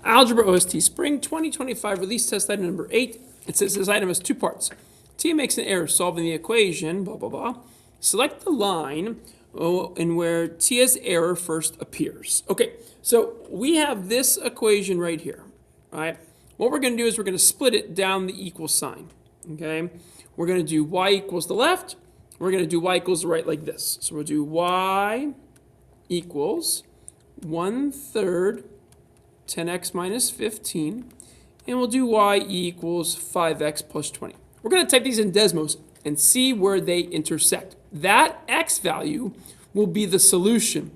Algebra OST Spring 2025 release test item number 8. It says this item has two parts. T makes an error solving the equation, blah, blah, blah. Select the line in where Tia's error first appears. Okay, so we have this equation right here, right? What we're going to do is we're going to split it down the equal sign, okay? We're going to do y equals the left. We're going to do y equals the right like this. So we'll do y equals 1/3 10x minus 15, and we'll do y equals 5x plus 20. We're going to type these in Desmos and see where they intersect. That x value will be the solution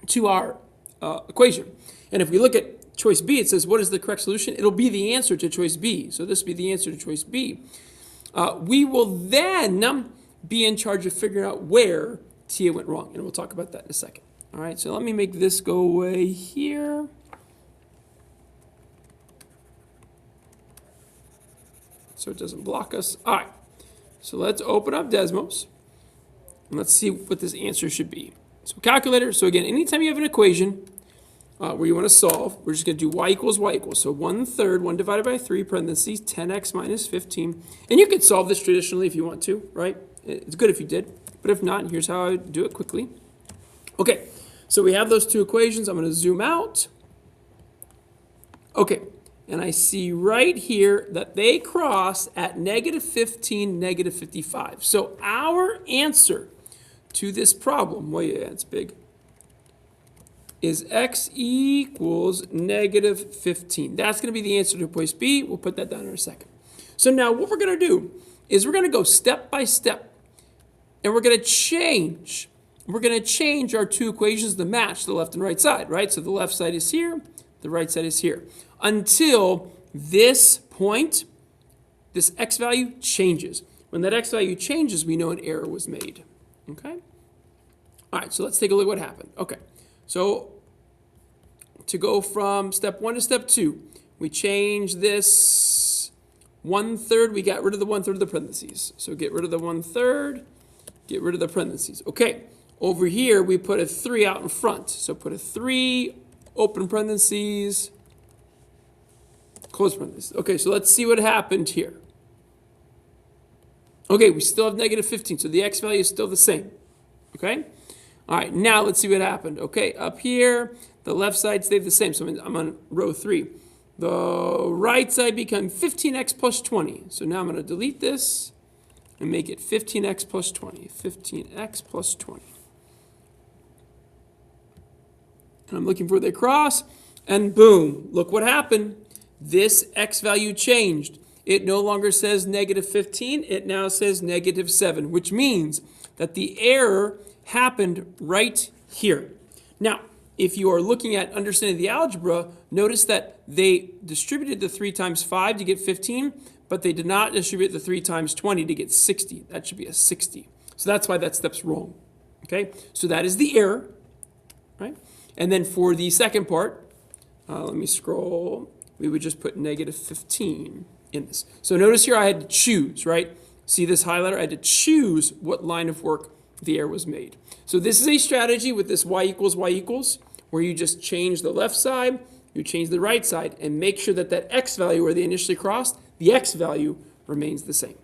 to our equation. And if we look at choice B, it says, what is the correct solution? It'll be the answer to choice B. So this will be the answer to choice B. We will then be in charge of figuring out where Tia went wrong, and we'll talk about that in a second. All right, so let me make this go away here. So it doesn't block us. All right, so let's open up Desmos, and let's see what this answer should be. So calculator, so again, anytime you have an equation where you want to solve, we're just going to do y equals y equals. So 1/3, 1 divided by 3, parentheses, 10x minus 15. And you could solve this traditionally if you want to, right? It's good if you did. But if not, here's how I do it quickly. Okay, so we have those two equations. I'm going to zoom out. Okay, and I see right here that they cross at -15, -55. So our answer to this problem, well, yeah, it's big, is x equals -15. That's going to be the answer to choice B. We'll put that down in a second. So now what we're going to do is we're going to go step by step, and we're going to change. We're going to change our two equations to match the left and right side, right? So the left side is here, the right side is here, until this point, this x value changes. When that x value changes, we know an error was made, okay? All right, so let's take a look at what happened. Okay, so to go from step 1 to step 2, we change this 1/3, we got rid of the 1/3 of the parentheses. So get rid of the 1/3, get rid of the parentheses. Okay, over here, we put a 3 out in front. So put a 3, open parentheses, close parentheses. Okay, so let's see what happened here. Okay, we still have -15, so the x value is still the same. Okay? All right, now let's see what happened. Okay, up here, the left side stayed the same, so I'm on row 3. The right side became 15x plus 20. So now I'm going to delete this and make it 15x plus 20. 15x plus 20. And I'm looking for the cross, and boom, look what happened. This x value changed. It no longer says -15, it now says -7, which means that the error happened right here. Now, if you are looking at understanding the algebra, notice that they distributed the 3 times 5 to get 15, but they did not distribute the 3 times 20 to get 60. That should be a 60. So that's why that step's wrong. Okay, so that is the error, right? And then for the second part, let me scroll. We would just put -15 in this. So notice here I had to choose, right? See this highlighter? I had to choose what line of work the error was made. So this is a strategy with this y equals, where you just change the left side, you change the right side, and make sure that that x value where they initially crossed, the x value remains the same.